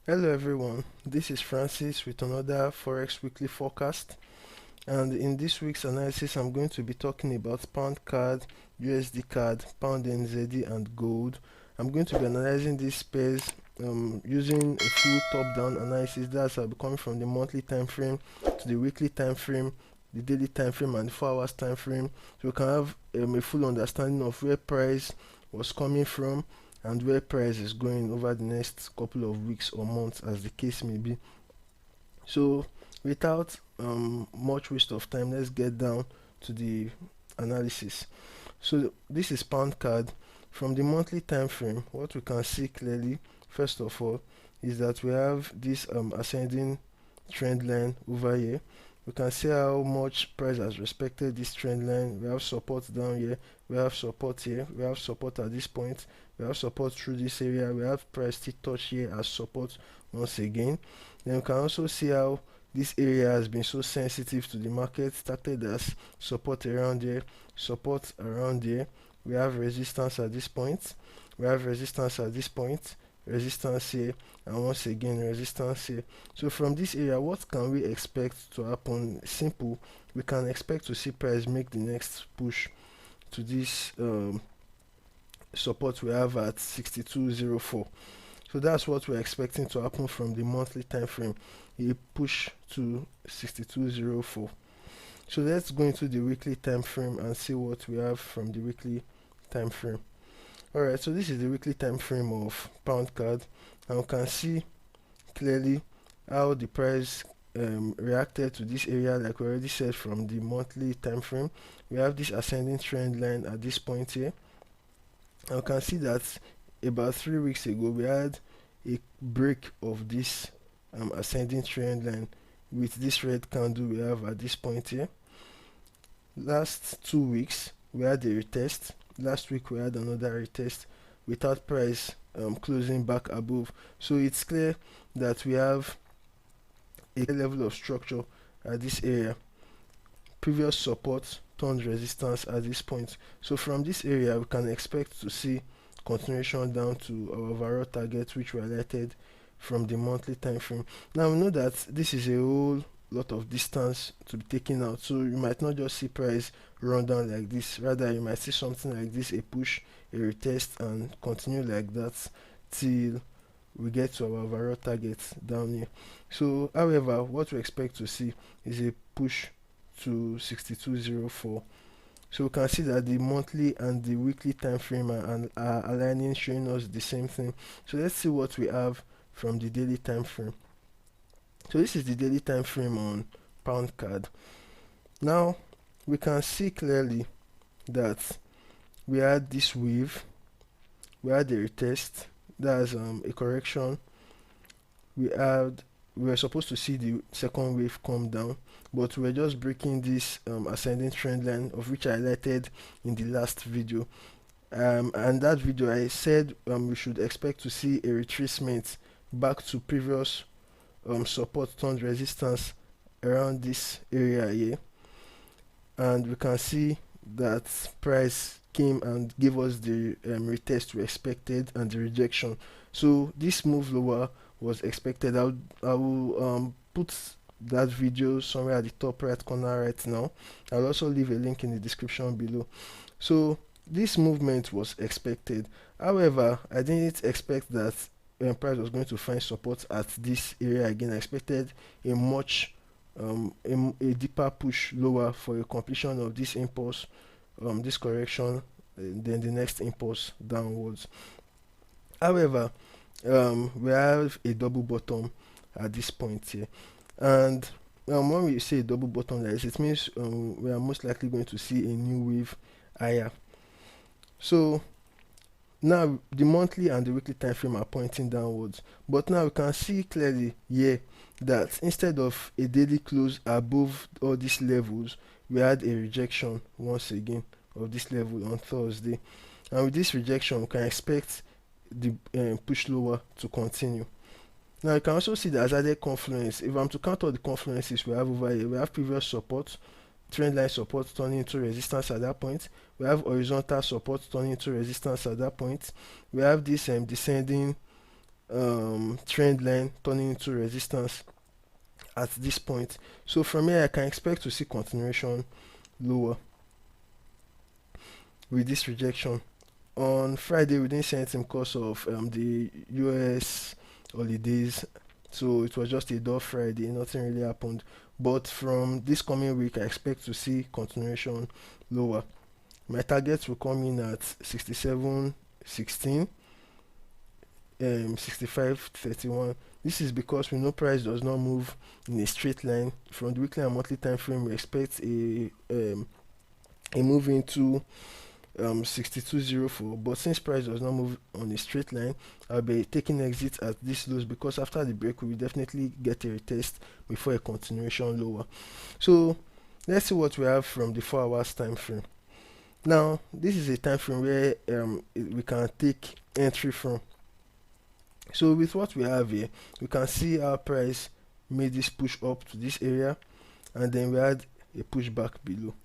Hello everyone, this is Francis with another Forex weekly forecast, and in this week's analysis I'm going to be talking about pound CAD, USD CAD, pound NZD and gold. I'm going to be analyzing these pairs using a full top-down analysis. That's I'll be coming from the monthly time frame to the weekly time frame, the daily time frame and the 4 hours time frame, so we can have a full understanding of where price was coming from and where price is going over the next couple of weeks or months, as the case may be. So without much waste of time, let's get down to the analysis. So this is pound CAD. From the monthly time frame, what we can see clearly first of all is that we have this ascending trend line over here. We can see how much price has respected this trend line. We have support down here, we have support here, we have support at this point, we have support through this area, we have price still touch here as support once again. Then we can also see how this area has been so sensitive to the market. Started as support around here, support around here, we have resistance at this point, we have resistance at this point, resistance here, and once again resistance here. So from this area, what can we expect to happen? Simple. We can expect to see price make the next push to this support we have at 6204. So that's what we're expecting to happen from the monthly time frame, a push to 6204. So let's go into the weekly time frame and see what we have from the weekly time frame. Alright, so this is the weekly time frame of pound CAD, and we can see clearly how the price reacted to this area. Like we already said, from the monthly time frame, we have this ascending trend line at this point here, and we can see that about 3 weeks ago we had a break of this ascending trend line with this red candle we have at this point here. Last 2 weeks we had a retest. Last week we had another retest without price closing back above. So it's clear that we have a level of structure at this area. Previous support turned resistance at this point. So from this area we can expect to see continuation down to our overall target, which we highlighted from the monthly time frame. Now we know that this is a whole lot of distance to be taken out, so you might not just see price run down like this, rather you might see something like this, a push, a retest, and continue like that till we get to our overall target down here. So however, what we expect to see is a push to 6204. So we can see that the monthly and the weekly time frame are aligning, showing us the same thing. So let's see what we have from the daily time frame. So this is the daily time frame on pound CAD. Now we can see clearly that we had this wave, we had a retest, that's a correction. We were supposed to see the second wave come down, but we're just breaking this ascending trend line, of which I highlighted in the last video. And that video I said we should expect to see a retracement back to previous support turned resistance around this area here, and we can see that price came and gave us the retest we expected and the rejection. So this move lower was expected. I will put that video somewhere at the top right corner right now. I'll also leave a link in the description below. So this movement was expected. However, I didn't expect that price was going to find support at this area again. I expected a much a deeper push lower for a completion of this impulse, this correction, then the next impulse downwards. However, we have a double bottom at this point here, and when we say double bottom like this, it means we are most likely going to see a new wave higher. So now the monthly and the weekly time frame are pointing downwards, but now we can see clearly here that instead of a daily close above all these levels, we had a rejection once again of this level on Thursday, and with this rejection we can expect the push lower to continue. Now you can also see the hazarded confluence. If I'm to count all the confluences we have over here, we have previous support, trend line support turning into resistance at that point. We have horizontal support turning into resistance at that point. We have this descending trend line turning into resistance at this point. So from here I can expect to see continuation lower with this rejection. On Friday we didn't see anything because of the US holidays, so it was just a dull Friday, nothing really happened. But from this coming week I expect to see continuation lower. My targets will come in at 67.16, 65.31. This is because we know price does not move in a straight line. From the weekly and monthly time frame we expect a move into 6204, but since price does not move on a straight line, I'll be taking exit at this lows, because after the break we will definitely get a retest before a continuation lower. So let's see what we have from the 4 hours time frame. Now this is a time frame where we can take entry from. So with what we have here, we can see our price made this push up to this area, and then we had a push back below.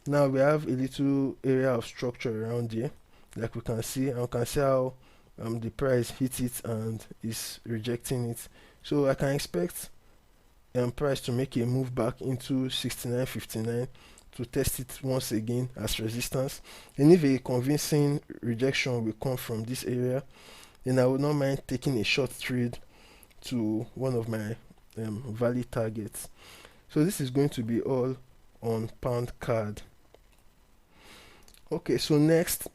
Now we have a little area of structure around here, like we can see, and we can see how the price hits it and is rejecting it. So I can expect price to make a move back into 69.59 to test it once again as resistance. And if a convincing rejection will come from this area, then I would not mind taking a short trade to one of my valid targets. So this is going to be all on pound card. Okay, so next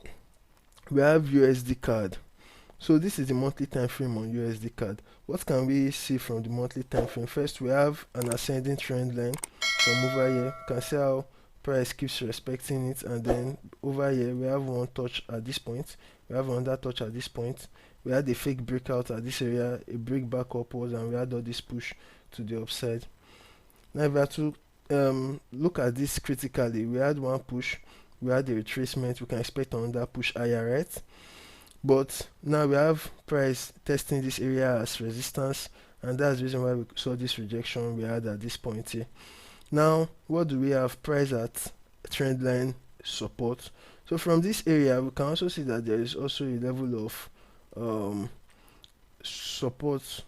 we have USDCAD. So this is the monthly time frame on USDCAD. What can we see from the monthly time frame? First, we have an ascending trend line from over here. You can see how price keeps respecting it, and then over here we have one touch at this point, we have another touch at this point, we had a fake breakout at this area, a break back upwards, and we had all this push to the upside. Now if we are to look at this critically, we had one push, we had a retracement, we can expect another push higher, right? But now we have price testing this area as resistance, and that's the reason why we saw this rejection we had at this point here. Now what do we have? Price at trend line support. So from this area we can also see that there is also a level of support,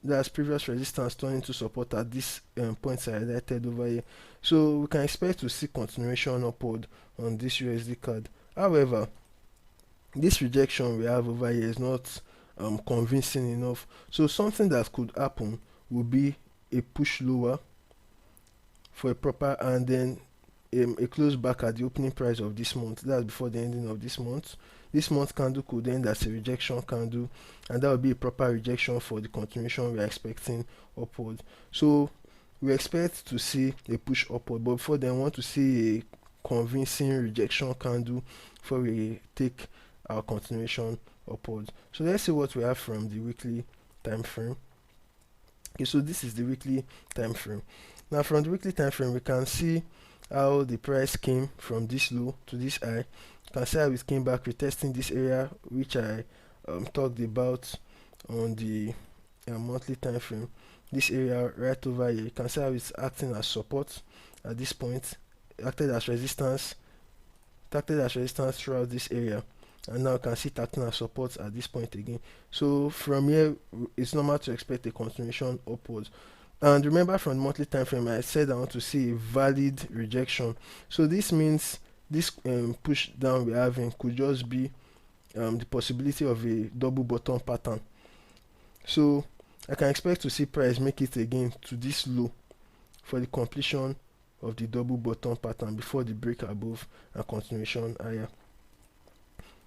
that's previous resistance turning to support at this points I highlighted over here. So we can expect to see continuation upward on this USDCAD. However, this rejection we have over here is not convincing enough. So something that could happen would be a push lower for a proper, and then a close back at the opening price of this month. That's before the ending of this month. This month candle could end as a rejection candle, and that would be a proper rejection for the continuation we are expecting upward. So we expect to see a push upward, but before then we want to see a convincing rejection candle before we take our continuation upward. So let's see what we have from the weekly time frame. Okay, so this is the weekly time frame. Now from the weekly time frame we can see how the price came from this low to this high. You can see how it came back retesting this area which I talked about on the monthly time frame. This area right over here, you can see how it's acting as support at this point, acted as resistance throughout this area, and now you can see it acting as support at this point again. So from here it's normal to expect a continuation upwards. And remember, from the monthly time frame I said I want to see a valid rejection. So this means this push down we're having could just be the possibility of a double bottom pattern. So I can expect to see price make it again to this low for the completion of the double bottom pattern before the break above and continuation higher.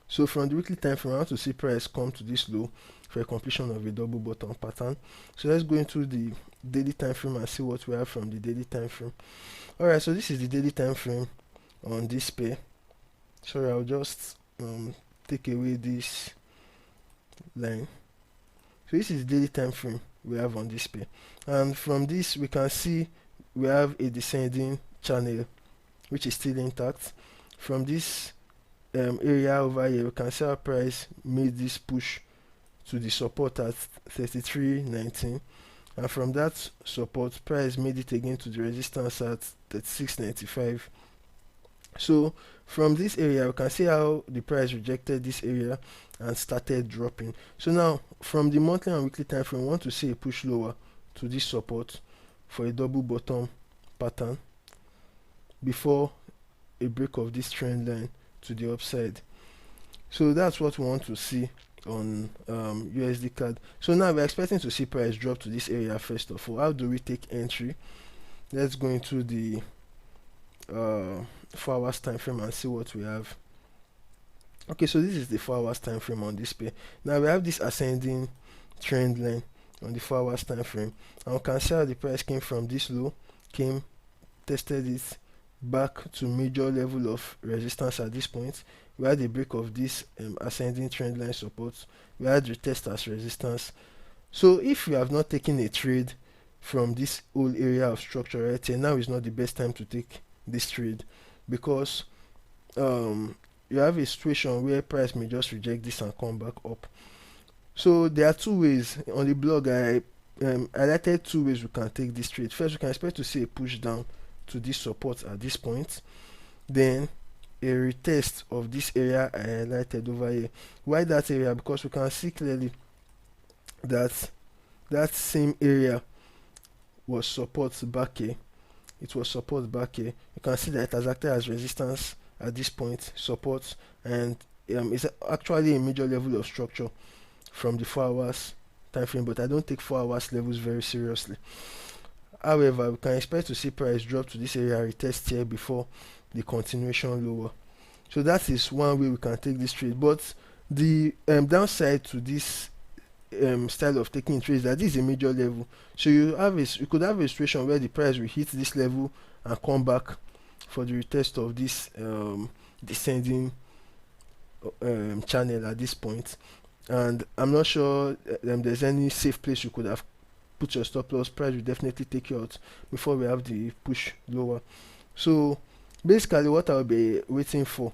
So from the weekly time frame I want to see price come to this low for a completion of a double bottom pattern. So let's go into the daily time frame and see what we have from the daily time frame. Alright, so this is the daily time frame on this pair. Sorry, I'll just take away this line. So this is the daily time frame we have on this pair, and from this we can see we have a descending channel which is still intact. From this area over here we can see our price made this push to the support at 33.19, and from that support price made it again to the resistance at 36.95. So from this area we can see how the price rejected this area and started dropping. So now from the monthly and weekly time frame, we want to see a push lower to this support for a double bottom pattern before a break of this trend line to the upside. So that's what we want to see on USDCAD. So now we're expecting to see price drop to this area first of all. How do we take entry? Let's go into the 4 hours time frame and see what we have. Okay, so this is the 4 hours time frame on this pair. Now we have this ascending trend line on the 4 hours time frame, and we can see how the price came from this low, came, tested it back to major level of resistance at this point. We had a break of this ascending trend line support. We had retest as resistance. So if you have not taken a trade from this whole area of structure right here, now is not the best time to take this trade, because you have a situation where price may just reject this and come back up. So there are two ways on the blog. I highlighted two ways we can take this trade. First, we can expect to see a push down to this support at this point, then a retest of this area I highlighted over here. Why that area? Because we can see clearly that that same area was support back here. It was support back here. You can see that it has acted as resistance at this point, support, and it's actually a major level of structure from the 4 hours time frame, but I don't take 4 hours levels very seriously. However, we can expect to see price drop to this area, retest here before the continuation lower. So that is one way we can take this trade. But the downside to this style of taking trades, that this is a major level. So you could have a situation where the price will hit this level and come back for the retest of this descending channel at this point. And I'm not sure there's any safe place you could have put your stop loss. Price will definitely take you out before we have the push lower. So basically what I'll be waiting for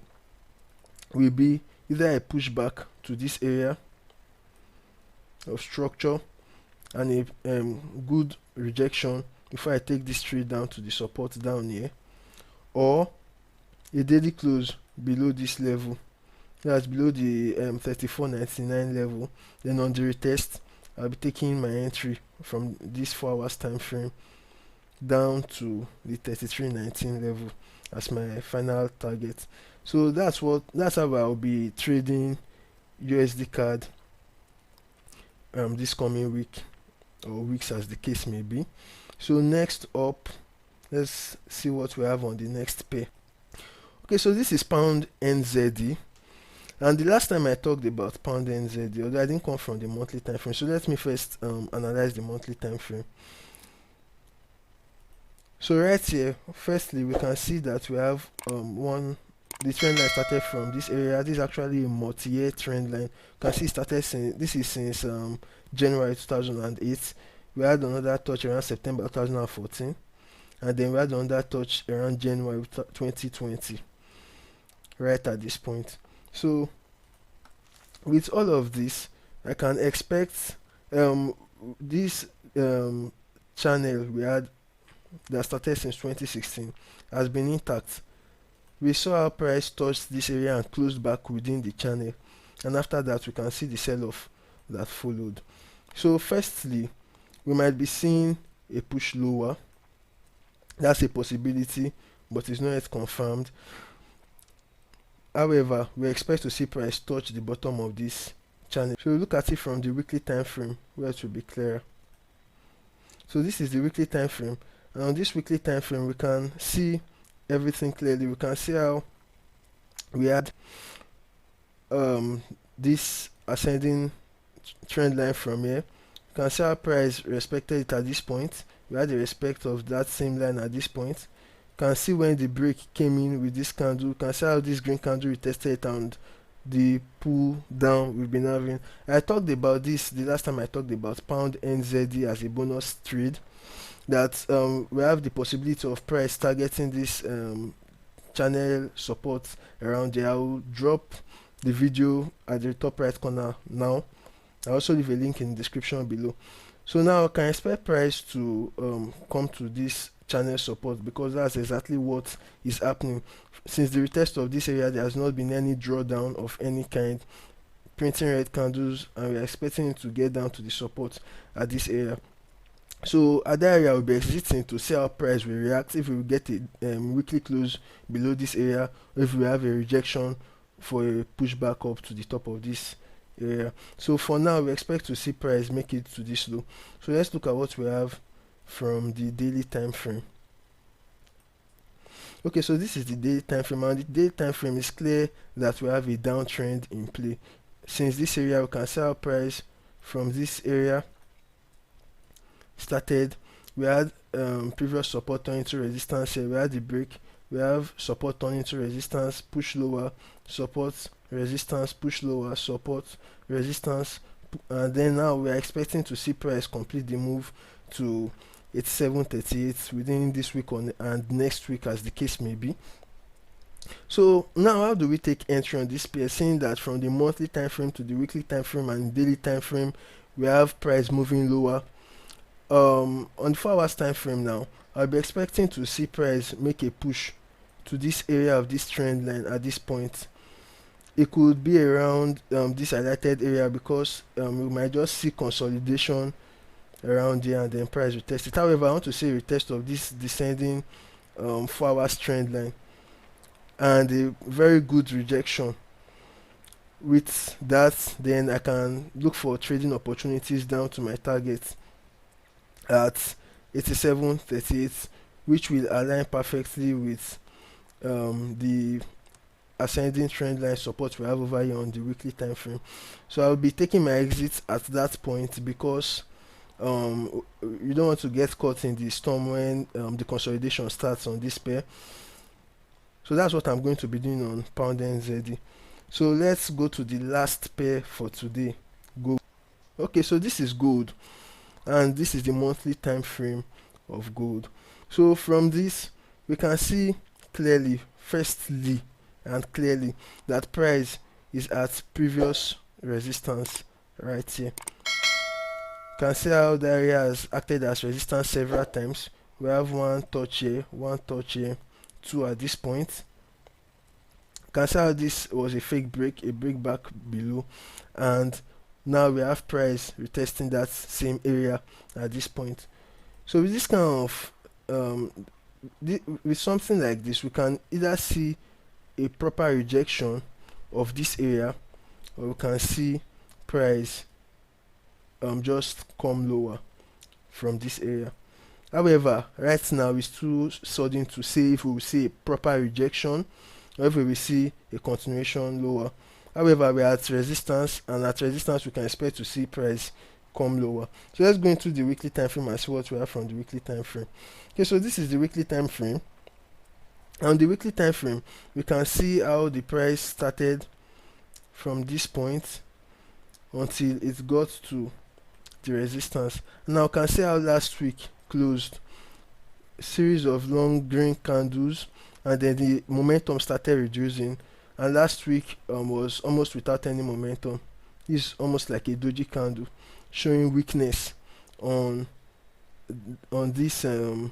will be either a pushback to this area of structure and a good rejection before I take this trade down to the support down here, or a daily close below this level, that's below the 34.99 level. Then on the retest, I'll be taking my entry from this 4 hours time frame down to the 33.19 level as my final target. So that's how I'll be trading USDCAD this coming week, or weeks as the case may be. So next up, let's see what we have on the next pair. Okay, so this is pound NZD, and the last time I talked about pound NZD, although I didn't come from the monthly time frame, so let me first analyze the monthly time frame. So right here, firstly, we can see that we have the trend line started from this area. This is actually a multi-year trend line. You can see it started since January 2008. We had another touch around September 2014, and then we had another touch around January 2020, right at this point. So with all of this, I can expect this channel we had that started since 2016 has been intact. We saw how price touched this area and closed back within the channel, and after that we can see the sell-off that followed. So firstly, we might be seeing a push lower. That's a possibility, but it's not yet confirmed. However, we expect to see price touch the bottom of this channel. So we look at it from the weekly time frame where it will be clearer. So this is the weekly time frame, and on this weekly time frame we can see everything clearly. We can see how we had this ascending trend line from here. You can see how price respected it at this point. We had the respect of that same line at this point. You can see when the break came in with this candle. You can see how this green candle retested it and the pull down we've been having. I talked about this the last time I talked about pound NZD as a bonus trade, that we have the possibility of price targeting this channel support around there. I will drop the video at the top right corner now. I'll also leave a link in the description below. So now I can expect price to come to this channel support, because that's exactly what is happening. Since the retest of this area, there has not been any drawdown of any kind. printing red candles, and we're expecting it to get down to the support at this area. So at that area, we'll be exiting to see how price will react, if we will get a weekly close below this area, or if we have a rejection for a pushback up to the top of this area. So for now, we expect to see price make it to this low. So let's look at what we have from the daily time frame. Okay, so this is the daily time frame, and the daily time frame is clear that we have a downtrend in play. Since this area, we can see our price from this area started. We had previous support turn into resistance here. We had the break. We have support turn into resistance, push lower, support, resistance, push lower, support, resistance, and then now we are expecting to see price complete the move to 87.38 within this week and next week, as the case may be. So now, how do we take entry on this pair, seeing that from the monthly time frame to the weekly time frame and daily time frame, we have price moving lower? On the 4 hours time frame now, I'll be expecting to see price make a push to this area of this trend line at this point. It could be around this highlighted area, because we might just see consolidation around here and then price retest it. However, I want to see a retest of this descending 4 hours trend line and a very good rejection. With that, then I can look for trading opportunities down to my target at 87.38, which will align perfectly with the ascending trend line support we have over here on the weekly time frame. So I'll be taking my exits at that point, because you don't want to get caught in the storm when the consolidation starts on this pair. So that's what I'm going to be doing on pound NZD. So let's go to the last pair for today, gold. Okay, so this is gold, and this is the monthly time frame of gold. So from this, we can see clearly, firstly and clearly, that price is at previous resistance right here. You can see how the area has acted as resistance several times. We have one touch here, one touch here, two at this point. You can see how this was a fake break, a break back below, and now we have price retesting that same area at this point. So with this kind of with something like this, we can either see a proper rejection of this area, or we can see price just come lower from this area. However, right now it's too sudden to say if we will see a proper rejection or if we will see a continuation lower. However, we are at resistance, and at resistance we can expect to see price come lower. So let's go into the weekly time frame and see what we have from the weekly time frame. Okay, so this is the weekly time frame. On the weekly time frame, we can see how the price started from this point until it got to the resistance. Now you can see how last week closed, a series of long green candles, and then the momentum started reducing, and last week was almost without any momentum. This is almost like a doji candle, showing weakness on this on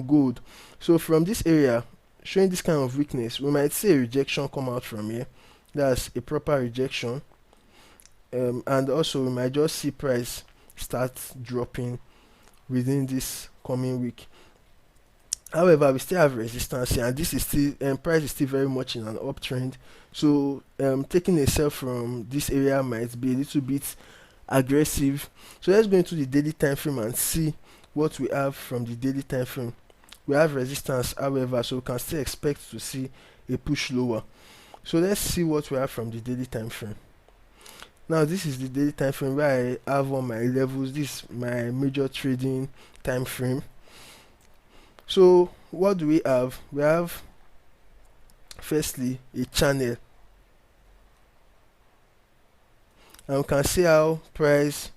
gold. So from this area, showing this kind of weakness, we might see a rejection come out from here. That's a proper rejection, and also we might just see price start dropping within this coming week. However, we still have resistance here, and this is still price is still very much in an uptrend. So taking a sell from this area might be a little bit aggressive. So let's go into the daily time frame and see what we have from the daily time frame. We have resistance, however, so we can still expect to see a push lower. So let's see what we have from the daily time frame. Now this is the daily time frame where I have all my levels. This is my major trading time frame. So what do we have? We have firstly a channel, and we can see how price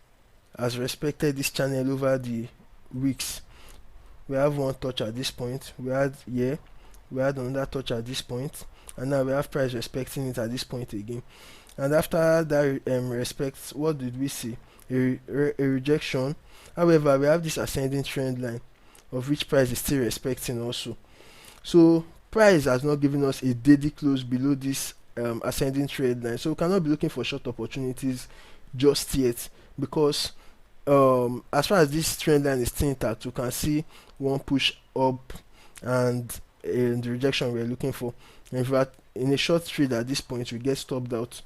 has respected this channel over the weeks. We have one touch at this point, we had here, we had another touch at this point, and now we have price respecting it at this point again. And after that respect, what did we see? A rejection. However, we have this ascending trend line, of which price is still respecting also. So price has not given us a daily close below this ascending trend line, so we cannot be looking for short opportunities just yet, because as far as this trend line is still intact, you can see one push up and the rejection we're looking for. And in fact, in a short trade at this point, we get stopped out.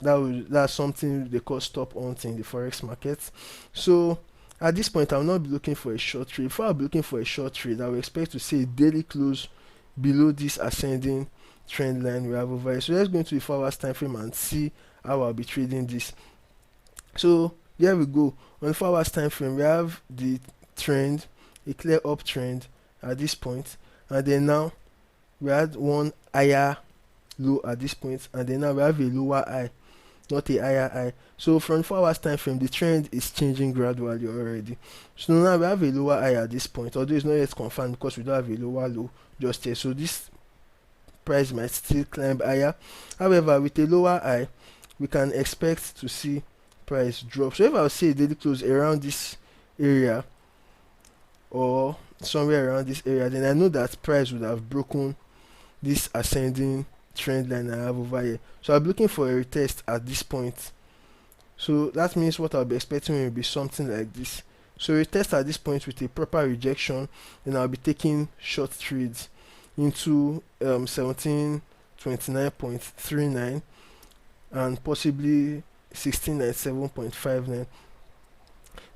That's something they call stop hunting in the forex market. So at this point, I will not be looking for a short trade. If I will be looking for a short trade, I will expect to see a daily close below this ascending trend line we have over here. So let's go into the 4 hours time frame and see how I'll be trading this. So here we go. On the 4 hours time frame, we have the trend, a clear uptrend at this point, and then now we had one higher low at this point, and then now we have a lower high, not a higher high. So from 4 hours time frame, the trend is changing gradually already. So now we have a lower high at this point, although it's not yet confirmed because we don't have a lower low just yet. So this price might still climb higher. However, with a lower high, we can expect to see price drop. So if I say daily close around this area or somewhere around this area, then I know that price would have broken this ascending trend line I have over here. So I'm looking for a retest at this point. So that means what I'll be expecting will be something like this. So retest at this point with a proper rejection, then I'll be taking short trades into 1729.39 and possibly 1697.59.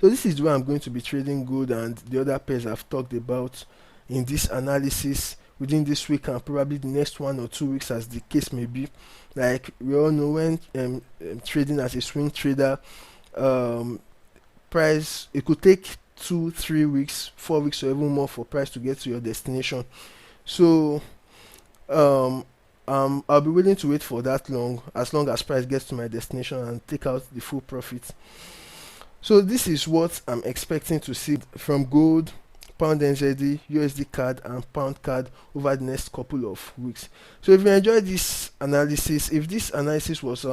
So this is where I'm going to be trading gold and the other pairs I've talked about in this analysis within this week and probably the next 1 or 2 weeks, as the case may be. Like we all know, when trading as a swing trader, price, it could take 2, 3 weeks, 4 weeks or even more for price to get to your destination. So I'll be willing to wait for that long, as long as price gets to my destination and take out the full profit. So this is what I'm expecting to see from gold, pound NZD, USDCAD and pound CAD over the next couple of weeks. So if you enjoyed this analysis, if this analysis was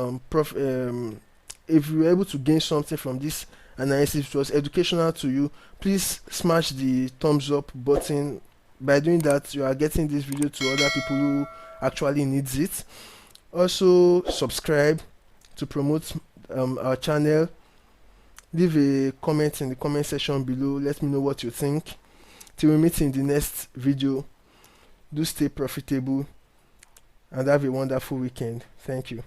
if you were able to gain something from this analysis, it was educational to you, please smash the thumbs up button. By doing that, you are getting this video to other people who actually needs it. Also subscribe to promote our channel. Leave a comment in the comment section below, let me know what you think. Till we meet in the next video, do stay profitable and have a wonderful weekend. Thank you.